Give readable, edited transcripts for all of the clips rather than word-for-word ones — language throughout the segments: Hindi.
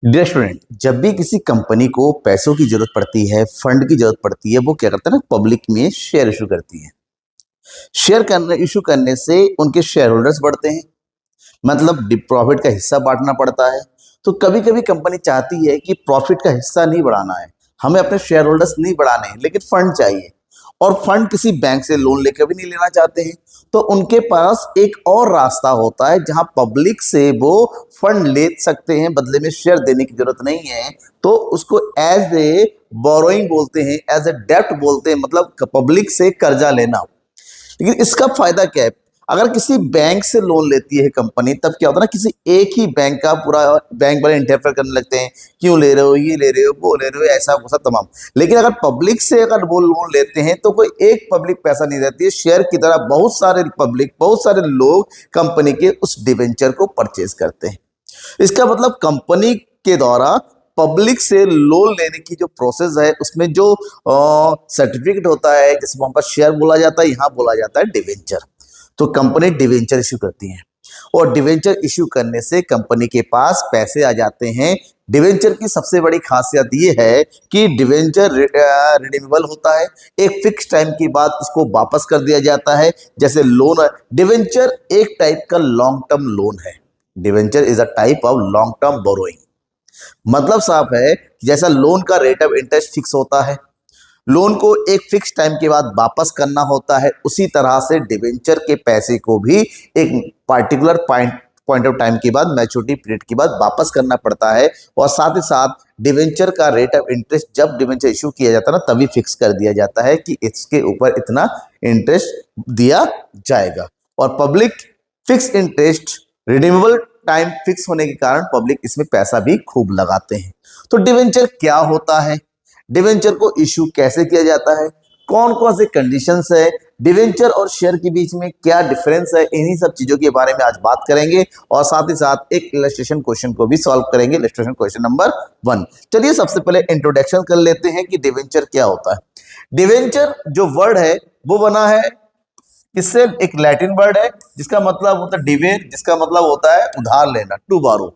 डियर स्टूडेंट, जब भी किसी कंपनी को पैसों की जरूरत पड़ती है, फंड की जरूरत पड़ती है, वो क्या करता है ना, पब्लिक में शेयर इशू करती है। शेयर करने इशू करने से उनके शेयर होल्डर्स बढ़ते हैं, मतलब प्रॉफिट का हिस्सा बांटना पड़ता है। तो कभी कभी कंपनी चाहती है कि प्रॉफिट का हिस्सा नहीं बढ़ाना है, हमें अपने शेयर होल्डर्स नहीं बढ़ाने हैं, लेकिन फंड चाहिए। और फंड किसी बैंक से लोन लेकर भी नहीं लेना चाहते हैं, तो उनके पास एक और रास्ता होता है जहां पब्लिक से वो फंड ले सकते हैं, बदले में शेयर देने की जरूरत नहीं है। तो उसको एज ए बोरोइंग बोलते हैं, एज ए डेब्ट बोलते हैं, मतलब पब्लिक से कर्जा लेना। लेकिन इसका फायदा क्या है? अगर किसी बैंक से लोन लेती है कंपनी, तब क्या होता है ना, किसी एक ही बैंक का पूरा बैंक वाले इंटरफेयर करने लगते हैं, क्यों ले रहे हो, ये ले रहे हो, वो ले रहे हो, ऐसा वैसा तमाम। लेकिन अगर पब्लिक से अगर वो लोन लेते हैं तो कोई एक पब्लिक पैसा नहीं देती है, शेयर की तरह बहुत सारे पब्लिक, बहुत सारे लोग कंपनी के उस डिवेंचर को परचेज करते हैं। इसका मतलब कंपनी के द्वारा पब्लिक से लोन लेने की जो प्रोसेस है, उसमें जो सर्टिफिकेट होता है, जिसको वहां पर शेयर बोला जाता है, यहाँ बोला जाता है डिवेंचर। तो कंपनी डिवेंचर इश्यू करती है, और डिवेंचर इश्यू करने से कंपनी के पास पैसे आ जाते हैं। डिवेंचर की सबसे बड़ी खासियत ये है कि डिवेंचर रिडीमेबल होता है, एक फिक्स टाइम के बाद उसको वापस कर दिया जाता है। जैसे लोन, डिवेंचर एक टाइप का लॉन्ग टर्म लोन है। Debenture is a type of long term borrowing. मतलब साफ है कि जैसा लोन का रेट ऑफ इंटरेस्ट फिक्स होता है, लोन को एक फिक्स टाइम के बाद वापस करना होता है, उसी तरह से डिवेंचर के पैसे को भी एक पार्टिकुलर पॉइंट ऑफ टाइम के बाद, मैच्योरिटी पीरियड के बाद वापस करना पड़ता है। और साथ ही साथ डिवेंचर का रेट ऑफ इंटरेस्ट जब डिवेंचर इशू किया जाता है ना, तभी फिक्स कर दिया जाता है कि इसके ऊपर इतना इंटरेस्ट दिया जाएगा। और public fix interest, redeemable time fix होने के कारण पब्लिक इसमें पैसा भी खूब लगाते हैं। तो डिवेंचर क्या होता है, डिवेंचर को इश्यू कैसे किया जाता है, कौन कौन से कंडीशंस है, डिवेंचर और शेयर के बीच में क्या डिफरेंस है, इन्हीं सब चीजों के बारे में आज बात करेंगे। और साथ ही साथ एक इलस्ट्रेशन क्वेश्चन को भी सॉल्व करेंगे, इलस्ट्रेशन क्वेश्चन नंबर 1। चलिए सबसे पहले इंट्रोडक्शन कर लेते हैं कि डिवेंचर क्या होता है। डिवेंचर जो वर्ड है वो बना है इससे, एक लैटिन वर्ड है जिसका मतलब होता है डिवेर, जिसका मतलब होता है उधार लेना, टू बारो।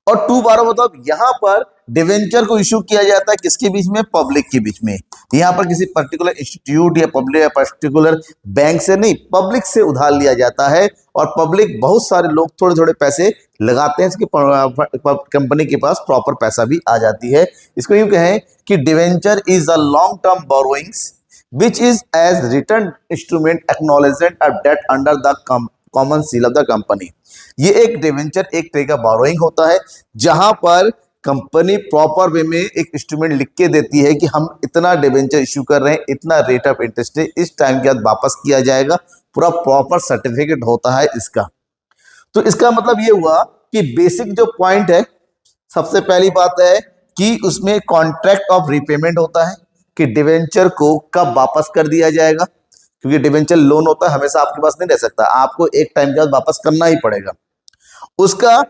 और टू बारो मतलब यहां पर डिवेंचर को इशू किया जाता है किसके बीच में, पब्लिक के बीच में। यहां पर किसी पर्टिकुलर इंस्टीट्यूट या पब्लिक या पर्टिकुलर बैंक से नहीं, पब्लिक से उधार लिया जाता है। और पब्लिक, बहुत सारे लोग थोड़े थोड़े पैसे लगाते हैं, इसकी कंपनी के पास प्रॉपर पैसा भी आ जाती है। इसको यूं कहें कि debenture is a long term borrowings which is as written instrument acknowledgement of debt under the common seal of the company। ये एक डिवेंचर एक तरह का बोरोइंग होता है, जहां पर कंपनी प्रॉपर वे में एक इंस्ट्रूमेंट लिख के देती है कि हम इतना डिवेंचर इश्यू कर रहे हैं, इतना रेट ऑफ इंटरेस्ट है, इस टाइम के बाद वापस किया जाएगा, पूरा प्रॉपर सर्टिफिकेट होता है इसका। तो इसका मतलब ये हुआ कि बेसिक जो पॉइंट है, सबसे पहली बात है कि उसमें कॉन्ट्रैक्ट ऑफ रिपेमेंट होता है कि डिवेंचर को कब वापस कर दिया जाएगा, क्योंकि डिवेंचर लोन होता है, हमेशा आपके पास नहीं रह सकता, आपको एक टाइम के बाद वापस करना ही पड़ेगा। उसका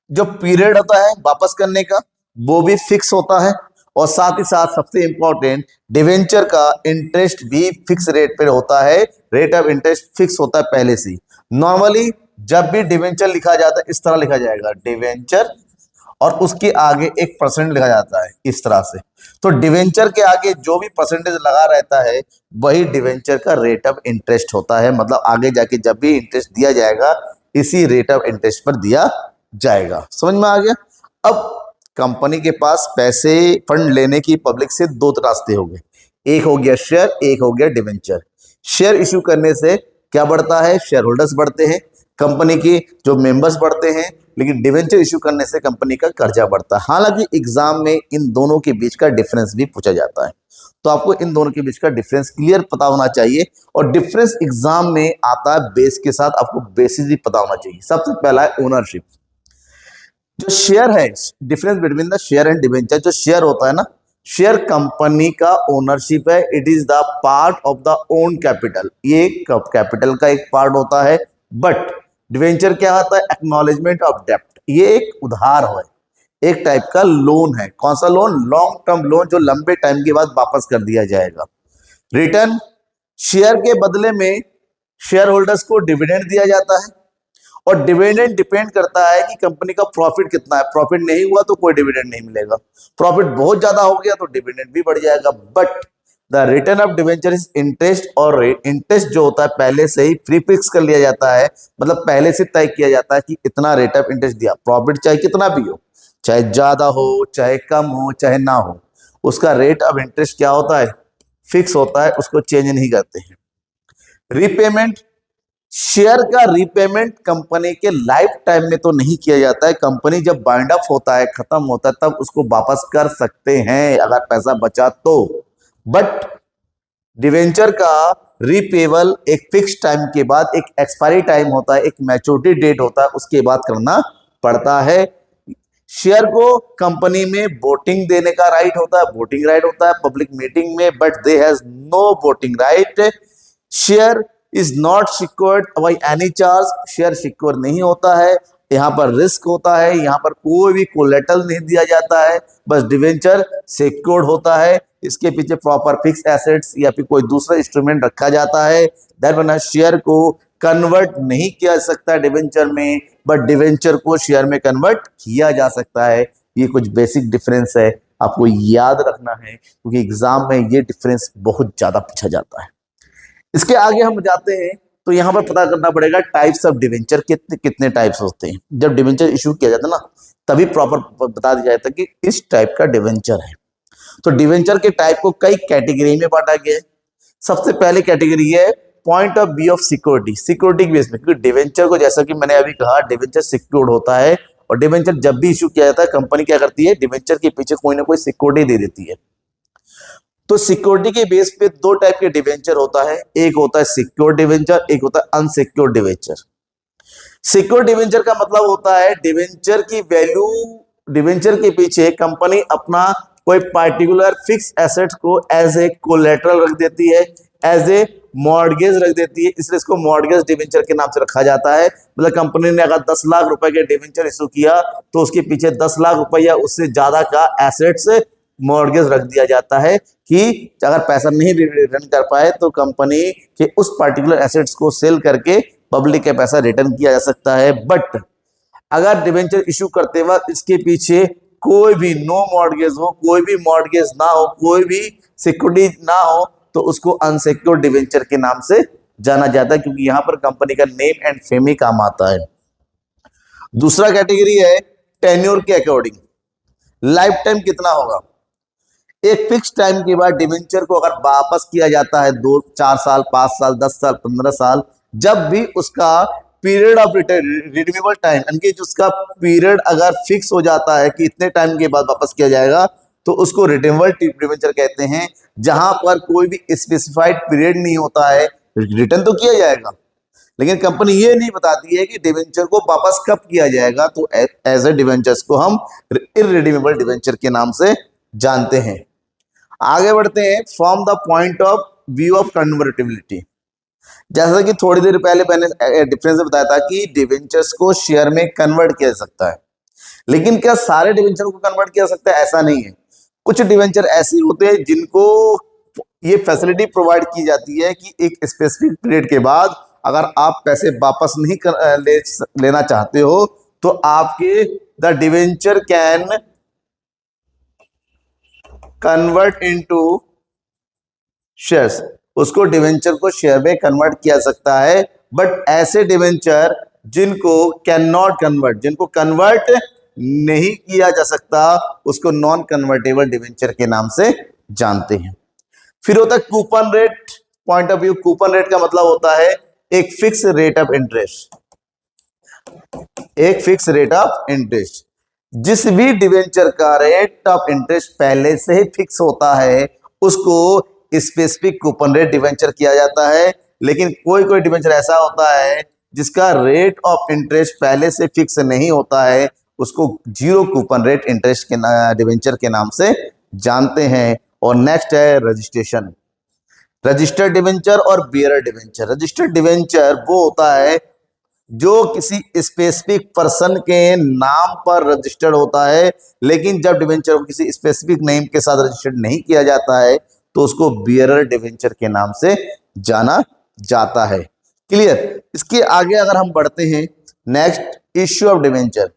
जो पीरियड होता है वापस करने का, वो भी फिक्स होता है। और साथ ही साथ सबसे इंपॉर्टेंट, डिवेंचर का इंटरेस्ट भी फिक्स रेट पे होता है, रेट ऑफ इंटरेस्ट फिक्स होता है पहले से। नॉर्मली जब भी डिवेंचर लिखा जाता है, इस तरह लिखा जाएगा डिवेंचर, और उसके आगे 1% लिखा जाता है इस तरह से। तो डिवेंचर के आगे जो भी परसेंटेज लगा रहता है, वही डिवेंचर का रेट ऑफ इंटरेस्ट होता है। मतलब आगे जाके जब भी इंटरेस्ट दिया जाएगा, इसी रेट ऑफ इंटरेस्ट पर दिया जाएगा। समझ में आ गया? अब कंपनी के पास पैसे फंड लेने की पब्लिक से दो रास्ते हो गए, एक हो गया शेयर, एक हो गया डिवेंचर। शेयर इश्यू करने से क्या बढ़ता है, शेयर होल्डर्स बढ़ते हैं, कंपनी के जो मेंबर्स बढ़ते हैं। लेकिन डिवेंचर इश्यू करने से कंपनी का कर्जा बढ़ता है। हालांकि एग्जाम में इन दोनों के बीच का डिफरेंस भी पूछा जाता है, तो आपको इन दोनों के बीच का डिफरेंस क्लियर पता होना चाहिए। और डिफरेंस एग्जाम में आता है बेस के साथ, आपको बेसिस भी पता होना चाहिए। सबसे पहला है ओनरशिप। जो शेयर है, difference between the share and debenture, जो शेयर होता है ना, शेयर कंपनी का ओनरशिप है, it is the part of the own capital, ये कैपिटल का एक पार्ट होता है। बट डिवेंचर क्या होता है, एक्नॉलेजमेंट ऑफ डेप्ट, ये एक उधार है, एक टाइप का लोन है। कौन सा लोन, लॉन्ग टर्म लोन, जो लंबे टाइम के बाद वापस कर दिया जाएगा। रिटर्न, शेयर के बदले में शेयर होल्डर्स को डिविडेंड दिया जाता है, और डिविडेंड डिपेंड करता है कि कंपनी का प्रॉफिट कितना है। प्रॉफिट नहीं हुआ तो कोई डिविडेंड नहीं मिलेगा, प्रॉफिट बहुत ज्यादा हो गया तो डिविडेंड भी बढ़ जाएगा। But the return of debenture is interest, और इंटरेस्ट जो होता है पहले से ही प्री फिक्स कर लिया जाता है, मतलब पहले से तय किया जाता है कि इतना रेट ऑफ इंटरेस्ट दिया। प्रॉफिट चाहे कितना भी हो, चाहे ज्यादा हो चाहे कम हो चाहे ना हो, उसका रेट ऑफ इंटरेस्ट क्या होता है, फिक्स होता है, उसको चेंज नहीं करते हैं। रीपेमेंट, शेयर का रीपेमेंट कंपनी के लाइफ टाइम में तो नहीं किया जाता है। कंपनी जब बाइंड अप होता है, खत्म होता है, तब उसको वापस कर सकते हैं अगर पैसा बचा तो। बट डिवेंचर का रीपेबल एक फिक्स टाइम के बाद, एक एक्सपायरी टाइम होता है, एक मैच्योरिटी डेट होता है, उसके बाद करना पड़ता है। शेयर को कंपनी में वोटिंग देने का राइट होता है, वोटिंग राइट होता है पब्लिक मीटिंग में, but they has no voting right. Share is not secured by any charge, share secure नहीं होता है, यहाँ पर रिस्क होता है, यहाँ पर कोई भी कोलेटरल नहीं दिया जाता है, बस डिवेंचर सिक्योर्ड होता है, इसके पीछे प्रॉपर फिक्स एसेट्स या फिर कोई दूसरा इंस्ट्रूमेंट रखा जाता है। दैट शेयर को कन्वर्ट नहीं किया जा सकता डिवेंचर में, बट डिवेंचर को शेयर में कन्वर्ट किया जा सकता है। ये कुछ बेसिक डिफरेंस है, आपको याद रखना है, क्योंकि एग्जाम में ये डिफरेंस बहुत ज्यादा पूछा जाता है। इसके आगे हम जाते हैं तो यहाँ पर पता करना पड़ेगा टाइप्स ऑफ डिवेंचर, कितने कितने टाइप्स होते हैं। जब डिवेंचर इशू किया जाता है ना, तभी प्रॉपर बता दिया जाता है कि किस टाइप का डिवेंचर है। तो डिवेंचर के टाइप को कई कैटेगरी में बांटा गया है। सबसे पहली कैटेगरी है point of view of security, security के बेस में, क्योंकि डिवेंचर को जैसा कि मैंने अभी कहा डिवेंचर सिक्योर्ड होता है, और डिवेंचर जब भी इशू किया जाता है कंपनी क्या करती है, डिवेंचर के पीछे कोई ना कोई सिक्योरिटी दे देती है। तो सिक्योरिटी के बेस पे दो टाइप के डिवेंचर होता है, एक होता है सिक्योर डिवेंचर, एक होता है अनसिक्योर डिवेंचर। सिक्योर डिवेंचर का मतलब होता है डिवेंचर की वैल्यू, डिवेंचर के पीछे कंपनी अपना कोई पार्टिकुलर फिक्स एसेट को एज ए कोलेटरल रख देती है, एज ए मॉर्गेज रख देती है, इसलिए इसको मॉर्गेज डिवेंचर के नाम से रखा जाता है। मतलब कंपनी ने अगर 10 लाख रुपए के डिवेंचर इशू किया तो उसके पीछे 10 लाख रुपए या उससे ज्यादा का एसेट्स मॉर्गेज रख दिया जाता है कि अगर पैसा नहीं रिटर्न कर पाए तो कंपनी के उस पर्टिकुलर एसेट्स को सेल करके पब्लिक का पैसा रिटर्न किया जा सकता है। बट अगर डिवेंचर इशू करते वक्त इसके पीछे कोई भी नो मॉर्गेज हो, कोई भी मॉर्गेज ना हो, कोई भी सिक्योरिटी ना हो, तो उसको अनसिक्योर्ड डिवेंचर के नाम से जाना जाता है, क्योंकि यहां पर कंपनी का नेम एंड फेम ही काम आता है। दूसरा कैटेगरी है टेन्योर के अकॉर्डिंग, लाइफ टाइम कितना होगा। एक फिक्स टाइम के बाद डिवेंचर को अगर वापस किया जाता है 2, 4 साल, 5 साल, 10 साल, 15 साल, जब भी उसका पीरियड ऑफ रिडीमेबल टाइम, यानी कि उसका पीरियड अगर फिक्स हो जाता है कि इतने टाइम के बाद वापस किया जाएगा, तो उसको रिडीमेबल डिवेंचर कहते हैं। जहां पर कोई भी स्पेसिफाइड पीरियड नहीं होता है, रिटर्न तो किया जाएगा, लेकिन कंपनी ये नहीं बताती है कि डिवेंचर को वापस कब किया जाएगा, तो एज ए डिवेंचर्स को हम इररिडीमेबल डिवेंचर के नाम से जानते हैं। आगे बढ़ते हैं, from the point of view of convertibility. जैसा कि थोड़ी देर पहले मैंने डिफरेंस बताया था कि डिवेंचर्स को शेयर में कन्वर्ट किया जा सकता है, लेकिन क्या सारे डिवेंचर को कन्वर्ट किया जा सकता है, ऐसा नहीं है। कुछ डिवेंचर ऐसे होते हैं जिनको ये फैसिलिटी प्रोवाइड की जाती है कि एक स्पेसिफिक पीरियड के बाद अगर आप पैसे वापस नहीं लेना चाहते हो तो आपके the debenture can convert into shares, उसको डिवेंचर को शेयर में कन्वर्ट किया सकता है। बट ऐसे डिवेंचर जिनको कैन नॉट कन्वर्ट, जिनको कन्वर्ट नहीं किया जा सकता, उसको नॉन कन्वर्टेबल डिवेंचर के नाम से जानते हैं। फिर होता है coupon rate point of view. Coupon rate का मतलब होता है एक फिक्स रेट ऑफ इंटरेस्ट, एक फिक्स रेट ऑफ इंटरेस्ट। जिस भी डिवेंचर का रेट ऑफ इंटरेस्ट पहले से ही फिक्स होता है उसको स्पेसिफिक कूपन रेट डिवेंचर किया जाता है। लेकिन कोई कोई डिवेंचर ऐसा होता है जिसका रेट ऑफ इंटरेस्ट पहले से फिक्स नहीं होता है, उसको जीरो कूपन रेट इंटरेस्ट के डिवेंचर के नाम से जानते हैं। और नेक्स्ट है रजिस्ट्रेशन, रजिस्टर्ड डिवेंचर और बियरर डिवेंचर। रजिस्टर्ड डिवेंचर वो होता है जो किसी स्पेसिफिक पर्सन के नाम पर रजिस्टर्ड होता है, लेकिन जब डिवेंचर को किसी स्पेसिफिक नेम के साथ रजिस्टर्ड नहीं किया जाता है तो उसको बियरर डिवेंचर के नाम से जाना जाता है। क्लियर। इसके आगे अगर हम बढ़ते हैं next, issue of debenture.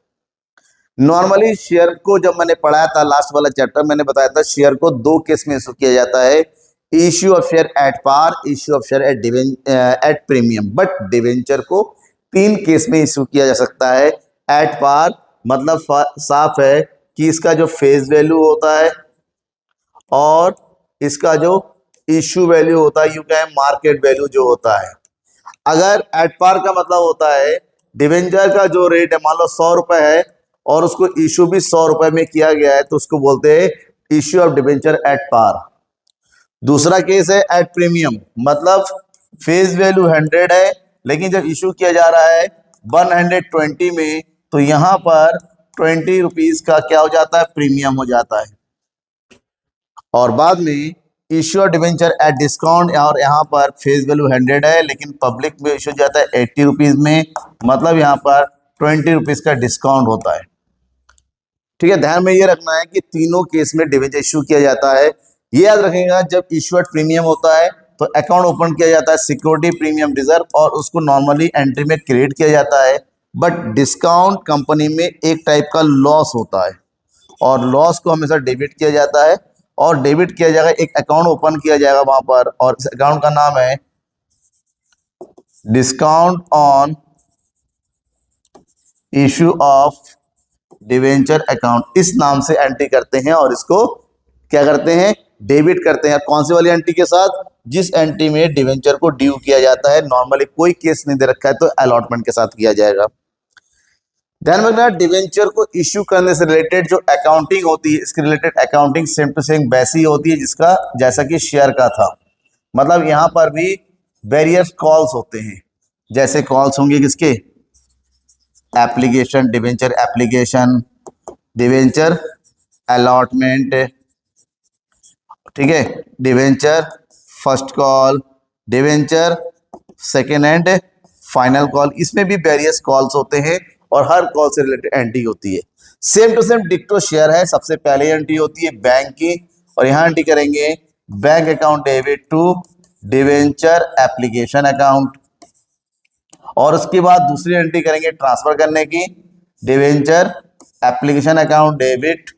Normally share को जब मैंने पढ़ाया था लास्ट वाला चैप्टर, मैंने बताया था शेयर को दो केस में इशू किया जाता है, issue of share at par, issue of share at premium. But debenture को तीन केस में इशू किया जा सकता है। एट पार मतलब साफ है कि इसका जो फेस वैल्यू होता है और इसका जो इश्यू वैल्यू होता है, यू कहें मार्केट वैल्यू जो होता है। अगर एट पार का मतलब होता है डिवेंचर का जो रेट है मान लो 100 रुपए है और उसको इश्यू भी 100 रुपए में किया गया है, तो उसको बोलते हैं issue of debenture at par. दूसरा केस है एट प्रीमियम, मतलब फेस वैल्यू 100 है लेकिन जब इश्यू किया जा रहा है 120 में, तो यहां पर 20 रुपीज का क्या हो जाता है, प्रीमियम हो जाता है। और बाद में issue of debenture at discount, और यहाँ पर फेस वैल्यू 100 है लेकिन पब्लिक में इश्यू जाता है 80 रुपीज में, मतलब यहाँ पर 20 रुपीज का डिस्काउंट होता है। ठीक है, ध्यान में ये रखना है कि तीनों केस में डिवेंचर इश्यू किया जाता है। ये याद रखिएगा, जब इश्यू एट प्रीमियम होता है तो अकाउंट ओपन किया जाता है सिक्योरिटी प्रीमियम रिजर्व और उसको नॉर्मली एंट्री में क्रिएट किया जाता है। बट डिस्काउंट कंपनी में एक टाइप का लॉस होता है और लॉस को हमेशा डेबिट किया जाता है और डेबिट किया जाएगा, एक अकाउंट ओपन किया जाएगा वहां पर और इस अकाउंट का नाम है discount on issue of debenture account. इस नाम से एंट्री करते हैं और इसको क्या करते हैं, डेबिट करते हैं। कौन सी वाली एंट्री के साथ, जिस एंट्री में डिवेंचर को ड्यू किया जाता है। नॉर्मली कोई केस नहीं दे रखा है तो अलॉटमेंट के साथ किया जाएगा। ध्यान रखना, डिवेंचर को इश्यू करने से रिलेटेड जो अकाउंटिंग होती है, इसके related accounting same to same वैसी होती है जिसका जैसा कि शेयर का था। मतलब यहां पर भी वेरियस कॉल्स होते हैं, जैसे कॉल्स होंगे किसके, application, debenture application, debenture allotment, ठीक है, debenture first call, debenture second and final call. इसमें भी वेरियस कॉल्स होते हैं और हर कॉल से रिलेटेड एंट्री होती है। सेम टू सेम डिक्टो शेयर है। सबसे पहले एंट्री होती है बैंक की और यहां एंट्री करेंगे bank account debit to debenture application account, और उसके बाद दूसरी एंट्री करेंगे ट्रांसफर करने की, debenture application account debit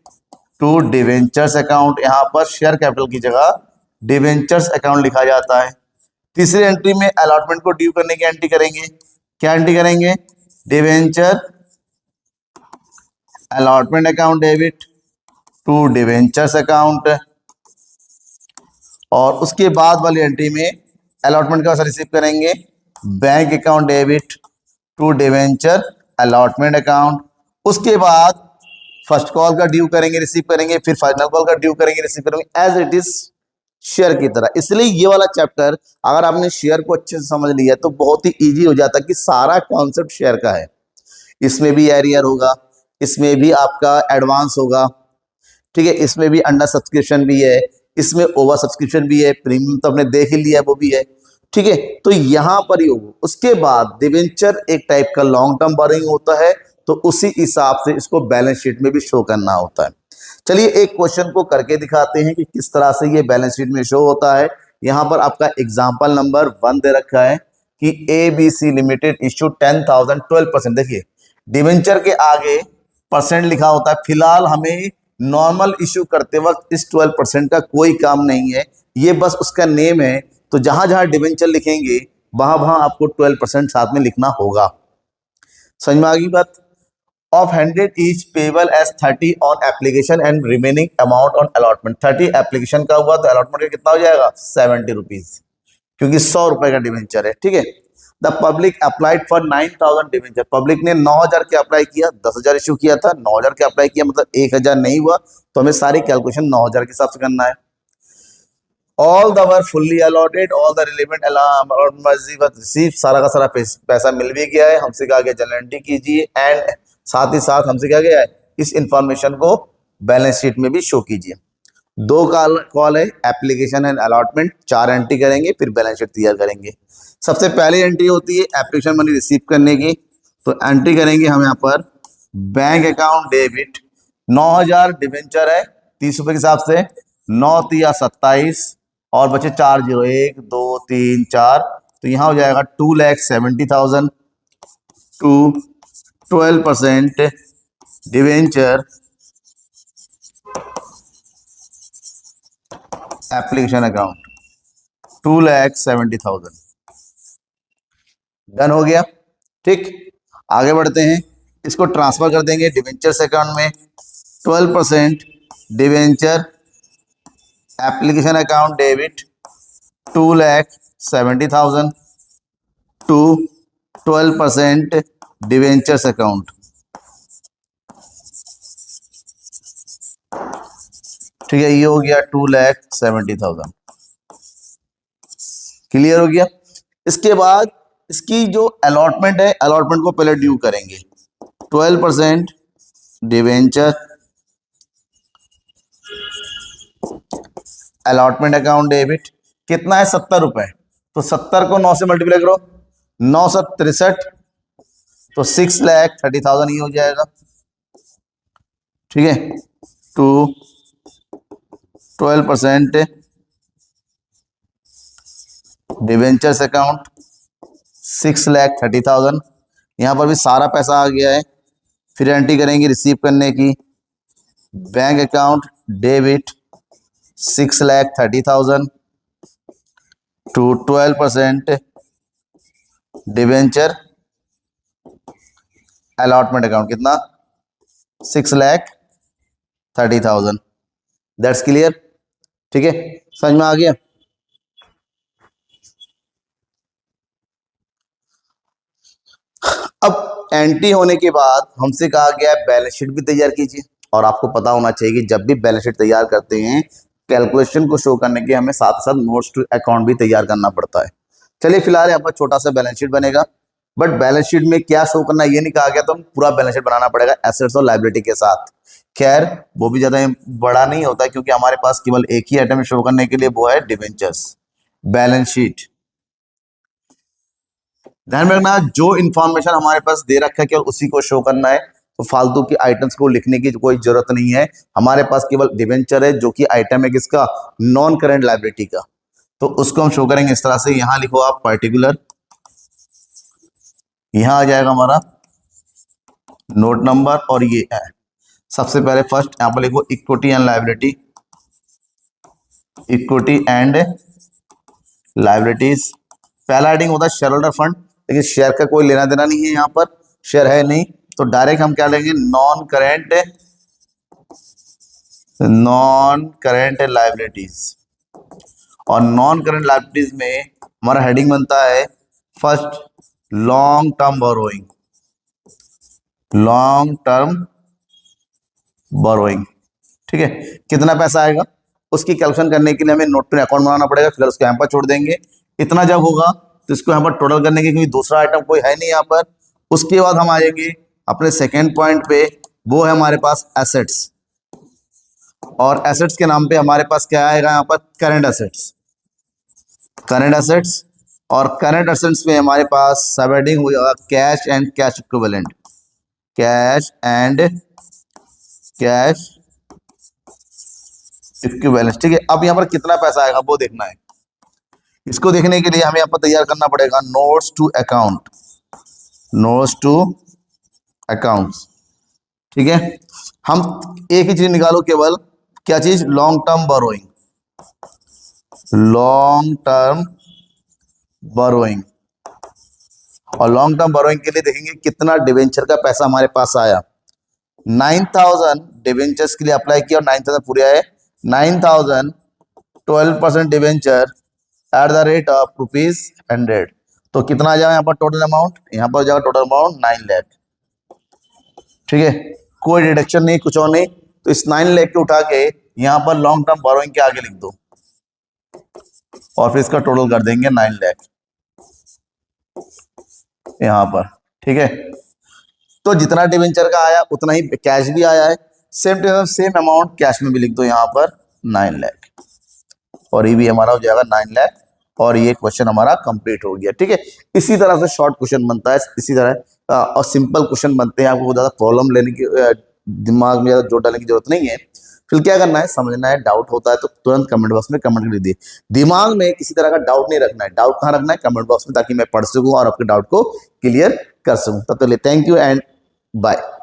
to debentures account. यहां पर शेयर कैपिटल की जगह डिवेंचर्स अकाउंट लिखा जाता है। तीसरी एंट्री में अलॉटमेंट को ड्यू करने की एंट्री करेंगे। क्या एंट्री करेंगे, debenture allotment account debit to debentures account, और उसके बाद वाली एंट्री में अलॉटमेंट का पैसा रिसीव करेंगे bank account debit to debenture allotment account. उसके बाद फर्स्ट कॉल का ड्यू करेंगे, रिसीव करेंगे, फिर फाइनल कॉल का ड्यू करेंगे, रिसीव करेंगे, एज इट इज शेयर की तरह। इसलिए ये वाला चैप्टर अगर आपने शेयर को अच्छे से समझ लिया तो बहुत ही इजी हो जाता है कि सारा कॉन्सेप्ट शेयर का है। इसमें भी एरियर होगा, इसमें भी आपका एडवांस होगा, ठीक है, इसमें भी अंडर सब्सक्रिप्शन भी है, इसमें ओवर सब्सक्रिप्शन भी है, प्रीमियम तो आपने देख ही लिया वो भी है, ठीक है। तो यहां पर ही होगा। उसके बाद डिवेंचर एक टाइप का लॉन्ग टर्म बोरोइंग होता है, तो उसी हिसाब से इसको बैलेंस शीट में भी शो करना होता है। चलिए एक क्वेश्चन को करके दिखाते हैं कि किस तरह से ये बैलेंस शीट में शो होता है। यहां पर आपका एग्जांपल नंबर 1 दे रखा है कि ABC लिमिटेड इश्यू 10,000 12%। देखिए डिवेंचर के आगे परसेंट लिखा होता है। फिलहाल हमें नॉर्मल इश्यू करते वक्त इस 12% का कोई काम नहीं है, ये बस उसका नेम है। तो जहां जहां डिवेंचर लिखेंगे वहां वहां आपको 12% साथ में लिखना होगा। समझ में आ गई बात। Of 100 each payable as 30 on application and remaining amount on allotment. 30 application का हुआ तो अलॉटमेंट का कितना हो जाएगा, 70 रुपीज, क्योंकि 100 रुपए का डिवेंचर है, ठीक है। The public applied for 9,000 debenture. Public ने 9,000 के अप्लाई किया, 10,000 इश्यू किया था, 9,000 के अप्लाई किया, मतलब 1,000 नहीं हुआ, तो हमें सारी कैलकुलेशन 9,000 के हिसाब से करना है। All the were fully allotted, all the relevant receive, सारा का सारा पैसा मिल भी गया है। हमसे कहा गया जनरल एंट्री कीजिए एंड साथ ही साथ हमसे क्या गया है, इस इंफॉर्मेशन को बैलेंस शीट में भी शो कीजिए। 2 कॉल है, एप्लीकेशन एंड अलॉटमेंट, 4 एंट्री करेंगे फिर बैलेंस शीट तैयार करेंगे। सबसे पहले एंट्री होती है एप्लीकेशन मनी रिसीव करने की, तो एंट्री करेंगे हम यहाँ पर बैंक अकाउंट डेबिट 9,000 डिवेंचर है 30 रुपए के हिसाब से, 9 तिया 27 और बचे 4 0, 1 2 3 4, तो यहाँ हो जाएगा 2,70,000 to 12% debenture application account 2,70,000। Done हो गया। ठीक, आगे बढ़ते हैं, इसको ट्रांसफर कर देंगे डिवेंचर्स अकाउंट में। 12% debenture application account debit 2,70,000 to 12% debentures account. ठीक है, ये हो गया 2,70,000। क्लियर हो गया। इसके बाद इसकी जो अलॉटमेंट है, अलॉटमेंट को पहले ड्यू करेंगे। 12% डिवेंचर अलॉटमेंट अकाउंट डेबिट कितना है, 70 रुपए। तो 70 को 9 से मल्टीप्लाई करो, 963, तो 6,30,000 ही हो जाएगा। ठीक है, टू 12% डिवेंचर्स अकाउंट 6,30,000। यहाँ पर भी सारा पैसा आ गया है। फिर एंट्री करेंगे रिसीव करने की, bank account debit 6,30,000 to 12% debenture allotment account कितना, 6,30,000। That's clear. ठीक है, समझ में आ गया। अब एंट्री होने के बाद हमसे कहा गया है बैलेंस शीट भी तैयार कीजिए। और आपको पता होना चाहिए कि जब भी बैलेंस शीट तैयार करते हैं, कैलकुलेशन को शो करने के हमें साथ साथ नोट्स टू अकाउंट भी तैयार करना पड़ता है। चलिए फिलहाल यहाँ पर छोटा सा बैलेंस शीट बनेगा, बट बैलेंस शीट में क्या शो करना ये नहीं कहा गया, तो हम पूरा बैलेंस शीट बनाना पड़ेगा एसेट्स और लायबिलिटी के साथ। खैर वो भी ज्यादा बड़ा नहीं होता, क्योंकि हमारे पास केवल एक ही आइटम शो करने के लिए, वो है डिवेंचर्स। बैलेंस शीट ध्यान में रखना, जो इन्फॉर्मेशन हमारे पास दे रखा है केवल उसी को शो करना है। तो फालतू की आइटम्स को लिखने की कोई जरूरत नहीं है। हमारे पास केवल डिवेंचर है, जो कि आइटम है किसका, नॉन करेंट लायबिलिटी का। तो उसको हम शो करेंगे इस तरह से। यहां लिखो आप पर्टिकुलर, यहां आ जाएगा हमारा नोट नंबर, और ये है सबसे पहले फर्स्ट यहां पर लिखो equity and liability, equity and liabilities. पहला हेडिंग होता है शेयर होल्डर फंड, लेकिन शेयर का कोई लेना देना नहीं है, यहाँ पर शेयर है नहीं, तो डायरेक्ट हम क्या लेंगे, नॉन करेंट लायबिलिटीज। और नॉन करेंट लायबिलिटीज में हमारा हेडिंग बनता है first long term borrowing, long term borrowing. ठीक है, कितना पैसा आएगा उसकी कैलकुलेशन करने के लिए हमें नोट टू अकाउंट बनाना पड़ेगा। फिर उसको यहाँ पर छोड़ देंगे। इतना जब होगा तो इसको यहाँ पर टोटल करने के, क्योंकि दूसरा आइटम कोई है नहीं यहाँ पर। उसके बाद हम आएंगे अपने सेकेंड पॉइंट पे, वो है हमारे पास एसेट्स। और एसेट्स के नाम पे हमारे पास क्या आएगा, यहाँ पर करंट एसेट्स, करंट एसेट्स। और करंट एसेट्स में हमारे पास सब हेडिंग हो जाएगा cash and cash equivalent, cash and cash equivalent. ठीक है, अब यहाँ पर कितना पैसा आएगा वो देखना है। इसको देखने के लिए हमें यहाँ पर तैयार करना पड़ेगा notes to account, notes to accounts. ठीक है, हम एक ही चीज निकालो केवल, क्या चीज, long term borrowing, long term borrowing. और लॉन्ग टर्म बोरोइंग के लिए देखेंगे कितना डिवेंचर का पैसा हमारे पास आया। 9,000 डिवेंचर्स के लिए अप्लाई किया और 9,000 पूरे आए। 9,000 12% debenture at the rate of ₹100। तो कितना आ जाएगा यहाँ पर टोटल अमाउंट, यहाँ पर जाएगा टोटल अमाउंट 9 लाख। ठीक है, कोई डिडक्शन नहीं, कुछ और नहीं। तो इस 9 लाख को उठा के यहाँ पर लॉन्ग टर्म बोरोइंग के आगे लिख दो, और फिर इसका टोटल कर देंगे 9 लाख यहाँ पर। ठीक है, तो जितना डिवेंचर का आया उतना ही कैश भी आया है। सेम अमाउंट कैश में भी लिख दो यहाँ पर 9 लाख, और ये भी हमारा हो जाएगा 9 लाख। और ये क्वेश्चन हमारा कंप्लीट हो गया। ठीक है, इसी तरह से शॉर्ट क्वेश्चन बनता है, इसी तरह और सिंपल क्वेश्चन बनते हैं। आपको ज्यादा प्रॉब्लम लेने की, दिमाग में ज्यादा जोर डालने की जरूरत नहीं है। फिर क्या करना है, समझना है। डाउट होता है तो तुरंत कमेंट बॉक्स में कमेंट कर दीजिए। दिमाग में किसी तरह का डाउट नहीं रखना है। डाउट कहाँ रखना है, कमेंट बॉक्स में, ताकि मैं पढ़ सकूं और आपके डाउट को क्लियर कर सकूं। तब तक थैंक यू एंड बाय।